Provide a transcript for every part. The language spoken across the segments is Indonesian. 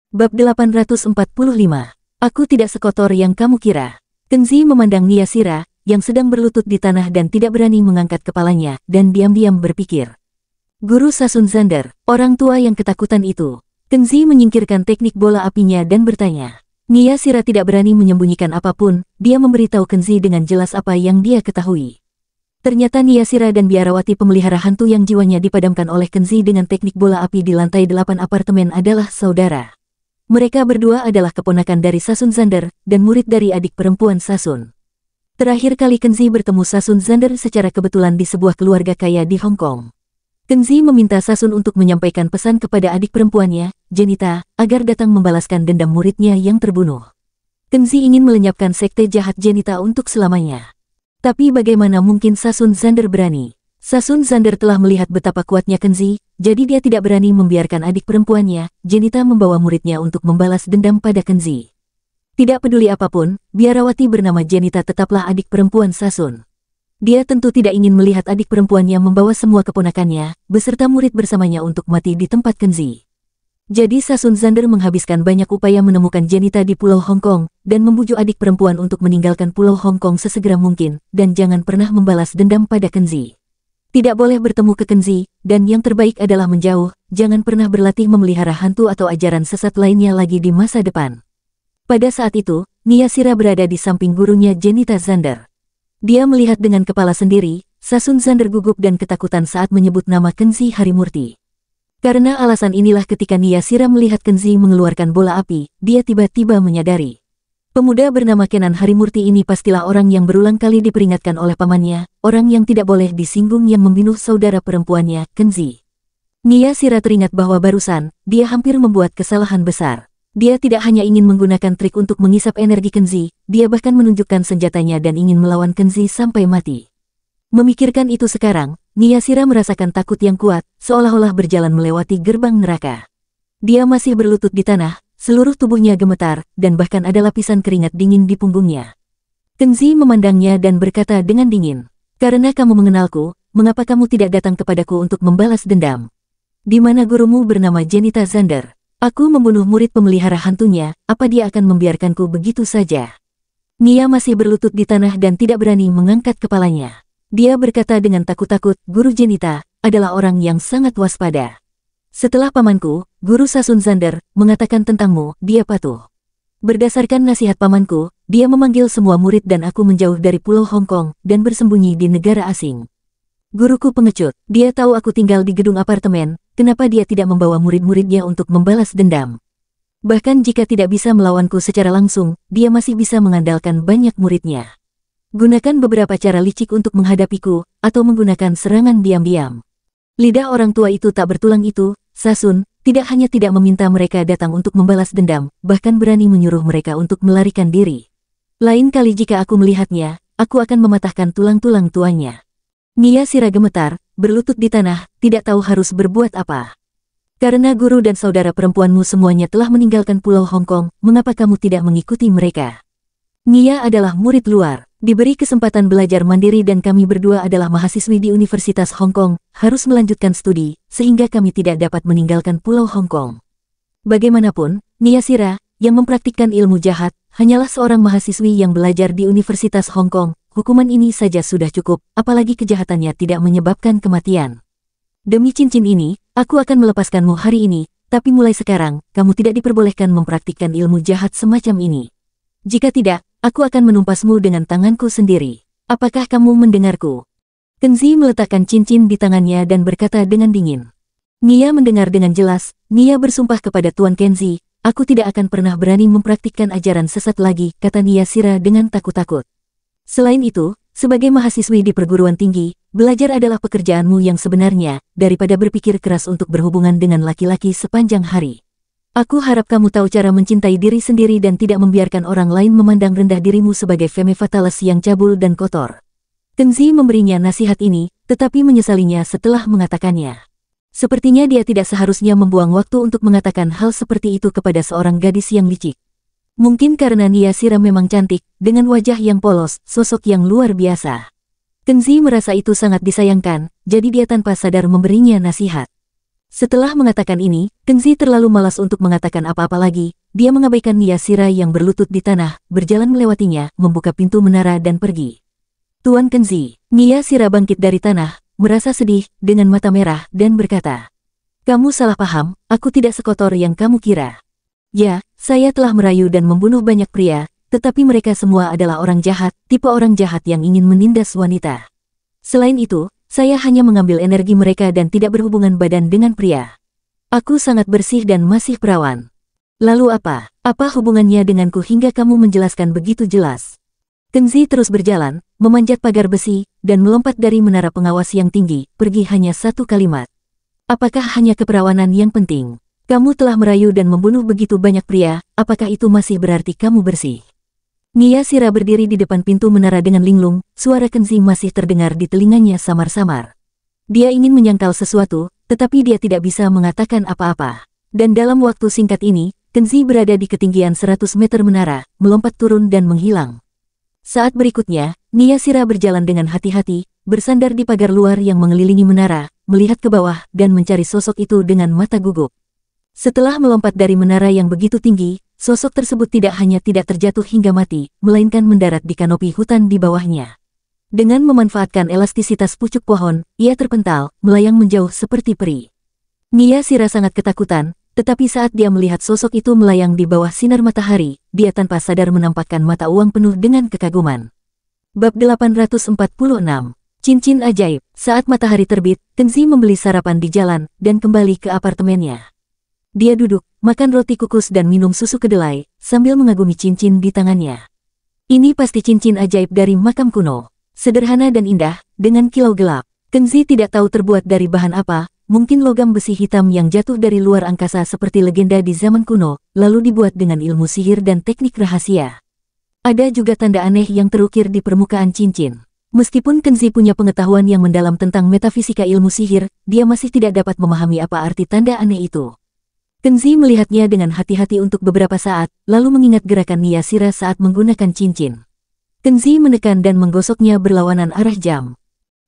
Bab 845. Aku tidak sekotor yang kamu kira. Kenzi memandang Niyashira, yang sedang berlutut di tanah dan tidak berani mengangkat kepalanya, dan diam-diam berpikir. Guru Sasun Zander, orang tua yang ketakutan itu. Kenzi menyingkirkan teknik bola apinya dan bertanya. Niyashira tidak berani menyembunyikan apapun, dia memberitahu Kenzi dengan jelas apa yang dia ketahui. Ternyata Niyashira dan biarawati pemelihara hantu yang jiwanya dipadamkan oleh Kenzi dengan teknik bola api di lantai 8 apartemen adalah saudara. Mereka berdua adalah keponakan dari Sasun Zander dan murid dari adik perempuan Sasun. Terakhir kali Kenzi bertemu Sasun Zander secara kebetulan di sebuah keluarga kaya di Hong Kong. Kenzi meminta Sasun untuk menyampaikan pesan kepada adik perempuannya, Jenita, agar datang membalaskan dendam muridnya yang terbunuh. Kenzi ingin melenyapkan sekte jahat Jenita untuk selamanya. Tapi bagaimana mungkin Sasun Zander berani? Sasun Zander telah melihat betapa kuatnya Kenzi, jadi dia tidak berani membiarkan adik perempuannya, Jenita, membawa muridnya untuk membalas dendam pada Kenzi. Tidak peduli apapun, biarawati bernama Jenita tetaplah adik perempuan Sasun. Dia tentu tidak ingin melihat adik perempuannya membawa semua keponakannya, beserta murid bersamanya untuk mati di tempat Kenzi. Jadi Sasun Zander menghabiskan banyak upaya menemukan Jenita di Pulau Hong Kong, dan membujuk adik perempuan untuk meninggalkan Pulau Hong Kong sesegera mungkin, dan jangan pernah membalas dendam pada Kenzi. Tidak boleh bertemu ke Kenzi, dan yang terbaik adalah menjauh, jangan pernah berlatih memelihara hantu atau ajaran sesat lainnya lagi di masa depan. Pada saat itu, Niyashira berada di samping gurunya Jenita Zander. Dia melihat dengan kepala sendiri, Sasun Zander gugup dan ketakutan saat menyebut nama Kenzi Harimurti. Karena alasan inilah ketika Niyashira melihat Kenzi mengeluarkan bola api, dia tiba-tiba menyadari. Pemuda bernama Kenan Harimurti ini pastilah orang yang berulang kali diperingatkan oleh pamannya, orang yang tidak boleh disinggung yang membunuh saudara perempuannya, Kenzi. Niyashira teringat bahwa barusan, dia hampir membuat kesalahan besar. Dia tidak hanya ingin menggunakan trik untuk mengisap energi Kenzi, dia bahkan menunjukkan senjatanya dan ingin melawan Kenzi sampai mati. Memikirkan itu sekarang, Niyashira merasakan takut yang kuat, seolah-olah berjalan melewati gerbang neraka. Dia masih berlutut di tanah, seluruh tubuhnya gemetar, dan bahkan ada lapisan keringat dingin di punggungnya. Kenzi memandangnya dan berkata dengan dingin, "Karena kamu mengenalku, mengapa kamu tidak datang kepadaku untuk membalas dendam? Di mana gurumu bernama Jenita Zander? Aku membunuh murid pemelihara hantunya, apa dia akan membiarkanku begitu saja?" Nia masih berlutut di tanah dan tidak berani mengangkat kepalanya. Dia berkata dengan takut-takut, "Guru Jenita adalah orang yang sangat waspada. Setelah pamanku, Guru Sasun Zander, mengatakan tentangmu, dia patuh. Berdasarkan nasihat pamanku, dia memanggil semua murid dan aku menjauh dari Pulau Hong Kong dan bersembunyi di negara asing. Guruku pengecut, dia tahu aku tinggal di gedung apartemen, kenapa dia tidak membawa murid-muridnya untuk membalas dendam? Bahkan jika tidak bisa melawanku secara langsung, dia masih bisa mengandalkan banyak muridnya. Gunakan beberapa cara licik untuk menghadapiku, atau menggunakan serangan diam-diam." Lidah orang tua itu tak bertulang itu, Sasun, tidak hanya tidak meminta mereka datang untuk membalas dendam, bahkan berani menyuruh mereka untuk melarikan diri. Lain kali jika aku melihatnya, aku akan mematahkan tulang-tulang tuanya. Niyashira gemetar, berlutut di tanah, tidak tahu harus berbuat apa. Karena guru dan saudara perempuanmu semuanya telah meninggalkan Pulau Hong Kong, mengapa kamu tidak mengikuti mereka? Nia adalah murid luar, diberi kesempatan belajar mandiri dan kami berdua adalah mahasiswi di Universitas Hong Kong, harus melanjutkan studi, sehingga kami tidak dapat meninggalkan Pulau Hong Kong. Bagaimanapun, Niyashira, yang mempraktikkan ilmu jahat, hanyalah seorang mahasiswi yang belajar di Universitas Hong Kong, hukuman ini saja sudah cukup, apalagi kejahatannya tidak menyebabkan kematian. Demi cincin ini, aku akan melepaskanmu hari ini, tapi mulai sekarang, kamu tidak diperbolehkan mempraktikkan ilmu jahat semacam ini. Jika tidak, aku akan menumpasmu dengan tanganku sendiri. Apakah kamu mendengarku?" Kenzi meletakkan cincin di tangannya dan berkata dengan dingin. Nia mendengar dengan jelas, Nia bersumpah kepada Tuan Kenzi, "Aku tidak akan pernah berani mempraktikkan ajaran sesat lagi," kata Niyashira dengan takut-takut. "Selain itu, sebagai mahasiswi di perguruan tinggi, belajar adalah pekerjaanmu yang sebenarnya, daripada berpikir keras untuk berhubungan dengan laki-laki sepanjang hari. Aku harap kamu tahu cara mencintai diri sendiri dan tidak membiarkan orang lain memandang rendah dirimu sebagai femme fatales yang cabul dan kotor." Kenzi memberinya nasihat ini, tetapi menyesalinya setelah mengatakannya. Sepertinya dia tidak seharusnya membuang waktu untuk mengatakan hal seperti itu kepada seorang gadis yang licik. Mungkin karena Niyashira memang cantik, dengan wajah yang polos, sosok yang luar biasa. Kenzi merasa itu sangat disayangkan, jadi dia tanpa sadar memberinya nasihat. Setelah mengatakan ini, Kengzi terlalu malas untuk mengatakan apa-apa lagi. Dia mengabaikan Niyashira yang berlutut di tanah, berjalan melewatinya, membuka pintu menara dan pergi. Tuan Kengzi, Niyashira bangkit dari tanah, merasa sedih, dengan mata merah, dan berkata, "Kamu salah paham, aku tidak sekotor yang kamu kira. Ya, saya telah merayu dan membunuh banyak pria, tetapi mereka semua adalah orang jahat, tipe orang jahat yang ingin menindas wanita. Selain itu, saya hanya mengambil energi mereka dan tidak berhubungan badan dengan pria. Aku sangat bersih dan masih perawan. Lalu apa? Apa hubungannya denganku hingga kamu menjelaskan begitu jelas?" Kengzi terus berjalan, memanjat pagar besi, dan melompat dari menara pengawas yang tinggi, pergi hanya satu kalimat. "Apakah hanya keperawanan yang penting? Kamu telah merayu dan membunuh begitu banyak pria, apakah itu masih berarti kamu bersih?" Niyashira berdiri di depan pintu menara dengan linglung, suara Kengzi masih terdengar di telinganya samar-samar. Dia ingin menyangkal sesuatu, tetapi dia tidak bisa mengatakan apa-apa. Dan dalam waktu singkat ini, Kengzi berada di ketinggian 100 meter menara, melompat turun dan menghilang. Saat berikutnya, Niyashira berjalan dengan hati-hati, bersandar di pagar luar yang mengelilingi menara, melihat ke bawah dan mencari sosok itu dengan mata gugup. Setelah melompat dari menara yang begitu tinggi, sosok tersebut tidak hanya tidak terjatuh hingga mati, melainkan mendarat di kanopi hutan di bawahnya. Dengan memanfaatkan elastisitas pucuk pohon, ia terpental, melayang menjauh seperti peri. Niyashira sangat ketakutan, tetapi saat dia melihat sosok itu melayang di bawah sinar matahari, dia tanpa sadar menampakkan mata uang penuh dengan kekaguman. Bab 846. Cincin ajaib. Saat matahari terbit, Kengzi membeli sarapan di jalan, dan kembali ke apartemennya. Dia duduk, makan roti kukus dan minum susu kedelai, sambil mengagumi cincin di tangannya. Ini pasti cincin ajaib dari makam kuno. Sederhana dan indah, dengan kilau gelap. Kengzi tidak tahu terbuat dari bahan apa, mungkin logam besi hitam yang jatuh dari luar angkasa seperti legenda di zaman kuno, lalu dibuat dengan ilmu sihir dan teknik rahasia. Ada juga tanda aneh yang terukir di permukaan cincin. Meskipun Kengzi punya pengetahuan yang mendalam tentang metafisika ilmu sihir, dia masih tidak dapat memahami apa arti tanda aneh itu. Kengzi melihatnya dengan hati-hati untuk beberapa saat, lalu mengingat gerakan Niyashira saat menggunakan cincin. Kengzi menekan dan menggosoknya berlawanan arah jam.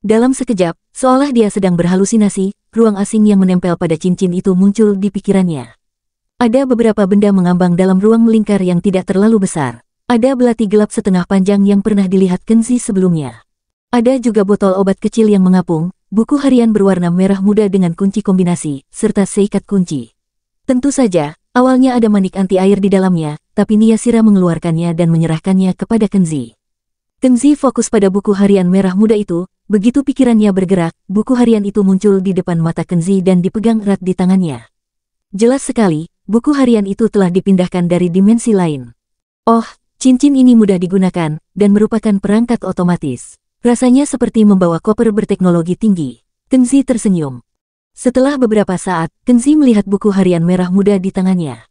Dalam sekejap, seolah dia sedang berhalusinasi, ruang asing yang menempel pada cincin itu muncul di pikirannya. Ada beberapa benda mengambang dalam ruang melingkar yang tidak terlalu besar. Ada belati gelap setengah panjang yang pernah dilihat Kengzi sebelumnya. Ada juga botol obat kecil yang mengapung, buku harian berwarna merah muda dengan kunci kombinasi, serta seikat kunci. Tentu saja, awalnya ada manik anti air di dalamnya, tapi Niyashira mengeluarkannya dan menyerahkannya kepada Kengzi. Kengzi fokus pada buku harian merah muda itu. Begitu pikirannya bergerak, buku harian itu muncul di depan mata Kengzi dan dipegang erat di tangannya. Jelas sekali, buku harian itu telah dipindahkan dari dimensi lain. Oh, cincin ini mudah digunakan, dan merupakan perangkat otomatis. Rasanya seperti membawa koper berteknologi tinggi. Kengzi tersenyum. Setelah beberapa saat, Kengzi melihat buku harian merah muda di tangannya.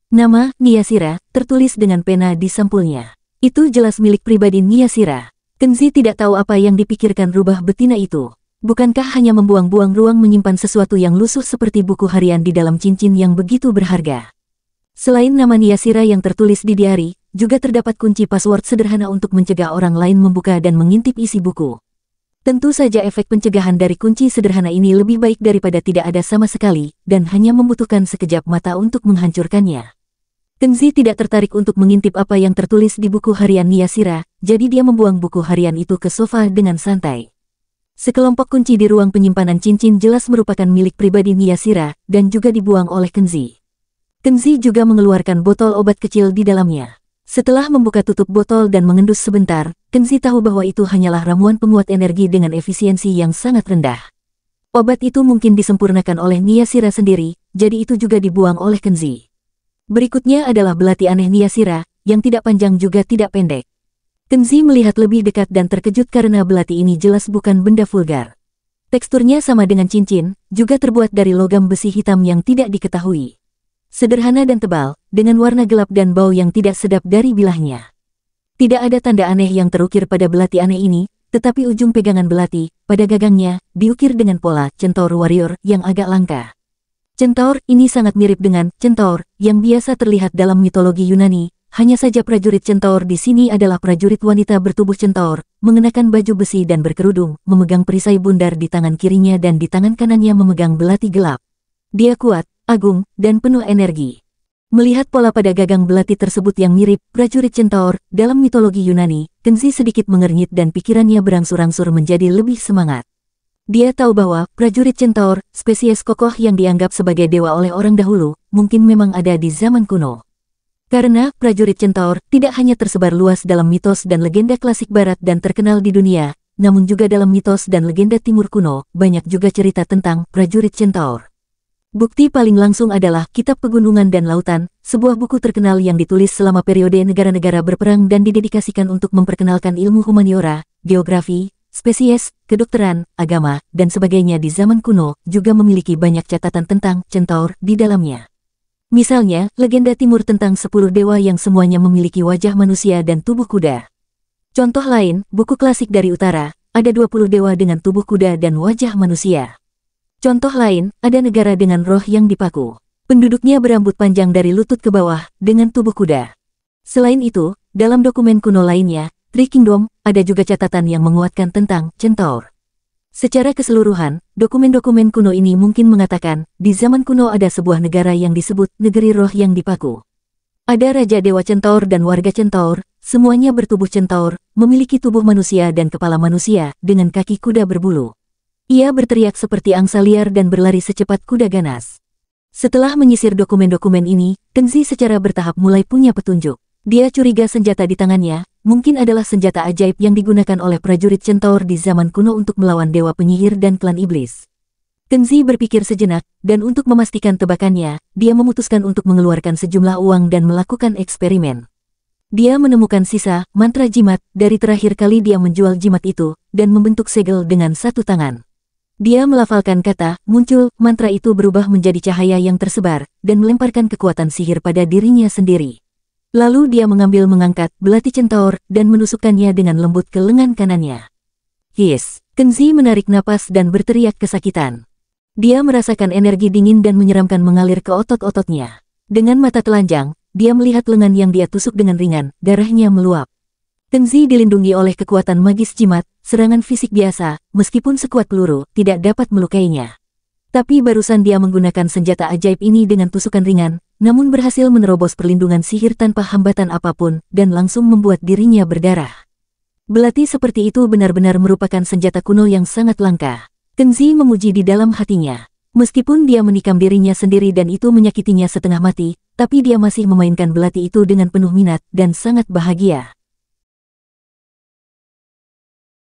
Nama, Niyashira, tertulis dengan pena di sampulnya. Itu jelas milik pribadi Niyashira. Kengzi tidak tahu apa yang dipikirkan rubah betina itu. Bukankah hanya membuang-buang ruang menyimpan sesuatu yang lusuh seperti buku harian di dalam cincin yang begitu berharga? Selain nama Niyashira yang tertulis di diari, juga terdapat kunci password sederhana untuk mencegah orang lain membuka dan mengintip isi buku. Tentu saja efek pencegahan dari kunci sederhana ini lebih baik daripada tidak ada sama sekali, dan hanya membutuhkan sekejap mata untuk menghancurkannya. Kengzi tidak tertarik untuk mengintip apa yang tertulis di buku harian Niyashira, jadi dia membuang buku harian itu ke sofa dengan santai. Sekelompok kunci di ruang penyimpanan cincin jelas merupakan milik pribadi Niyashira, dan juga dibuang oleh Kengzi. Kengzi juga mengeluarkan botol obat kecil di dalamnya. Setelah membuka tutup botol dan mengendus sebentar, Kengzi tahu bahwa itu hanyalah ramuan penguat energi dengan efisiensi yang sangat rendah. Obat itu mungkin disempurnakan oleh Niyashira sendiri, jadi itu juga dibuang oleh Kengzi. Berikutnya adalah belati aneh Niyashira, yang tidak panjang juga tidak pendek. Kengzi melihat lebih dekat dan terkejut karena belati ini jelas bukan benda vulgar. Teksturnya sama dengan cincin, juga terbuat dari logam besi hitam yang tidak diketahui. Sederhana dan tebal, dengan warna gelap dan bau yang tidak sedap dari bilahnya. Tidak ada tanda aneh yang terukir pada belati aneh ini, tetapi ujung pegangan belati, pada gagangnya, diukir dengan pola centaur warrior yang agak langka. Centaur ini sangat mirip dengan centaur yang biasa terlihat dalam mitologi Yunani, hanya saja prajurit centaur di sini adalah prajurit wanita bertubuh centaur, mengenakan baju besi dan berkerudung, memegang perisai bundar di tangan kirinya dan di tangan kanannya memegang belati gelap. Dia kuat, agung, dan penuh energi. Melihat pola pada gagang belati tersebut yang mirip prajurit centaur dalam mitologi Yunani, Kenzi sedikit mengernyit dan pikirannya berangsur-angsur menjadi lebih semangat. Dia tahu bahwa prajurit centaur, spesies kokoh yang dianggap sebagai dewa oleh orang dahulu, mungkin memang ada di zaman kuno. Karena prajurit centaur tidak hanya tersebar luas dalam mitos dan legenda klasik barat dan terkenal di dunia, namun juga dalam mitos dan legenda timur kuno, banyak juga cerita tentang prajurit centaur. Bukti paling langsung adalah Kitab Pegunungan dan Lautan, sebuah buku terkenal yang ditulis selama periode negara-negara berperang dan didedikasikan untuk memperkenalkan ilmu humaniora, geografi, spesies, kedokteran, agama, dan sebagainya di zaman kuno, juga memiliki banyak catatan tentang centaur di dalamnya. Misalnya, legenda timur tentang 10 dewa yang semuanya memiliki wajah manusia dan tubuh kuda. Contoh lain, buku klasik dari utara, ada 20 dewa dengan tubuh kuda dan wajah manusia. Contoh lain, ada negara dengan roh yang dipaku. Penduduknya berambut panjang dari lutut ke bawah, dengan tubuh kuda. Selain itu, dalam dokumen kuno lainnya, Three Kingdom, ada juga catatan yang menguatkan tentang centaur. Secara keseluruhan, dokumen-dokumen kuno ini mungkin mengatakan, di zaman kuno ada sebuah negara yang disebut negeri roh yang dipaku. Ada raja dewa centaur dan warga centaur, semuanya bertubuh centaur, memiliki tubuh manusia dan kepala manusia, dengan kaki kuda berbulu. Ia berteriak seperti angsa liar dan berlari secepat kuda ganas. Setelah menyisir dokumen-dokumen ini, Kenzi secara bertahap mulai punya petunjuk. Dia curiga senjata di tangannya, mungkin adalah senjata ajaib yang digunakan oleh prajurit centaur di zaman kuno untuk melawan dewa penyihir dan klan iblis. Kenzi berpikir sejenak, dan untuk memastikan tebakannya, dia memutuskan untuk mengeluarkan sejumlah uang dan melakukan eksperimen. Dia menemukan sisa mantra jimat dari terakhir kali dia menjual jimat itu, dan membentuk segel dengan satu tangan. Dia melafalkan kata, muncul, mantra itu berubah menjadi cahaya yang tersebar, dan melemparkan kekuatan sihir pada dirinya sendiri. Lalu dia mengangkat belati centaur, dan menusukkannya dengan lembut ke lengan kanannya. Hiss, Kenzi menarik napas dan berteriak kesakitan. Dia merasakan energi dingin dan menyeramkan mengalir ke otot-ototnya. Dengan mata telanjang, dia melihat lengan yang dia tusuk dengan ringan, darahnya meluap. Kenzi dilindungi oleh kekuatan magis jimat, serangan fisik biasa, meskipun sekuat peluru, tidak dapat melukainya. Tapi barusan dia menggunakan senjata ajaib ini dengan tusukan ringan, namun berhasil menerobos perlindungan sihir tanpa hambatan apapun, dan langsung membuat dirinya berdarah. Belati seperti itu benar-benar merupakan senjata kuno yang sangat langka. Kenzi memuji di dalam hatinya. Meskipun dia menikam dirinya sendiri dan itu menyakitinya setengah mati, tapi dia masih memainkan belati itu dengan penuh minat dan sangat bahagia.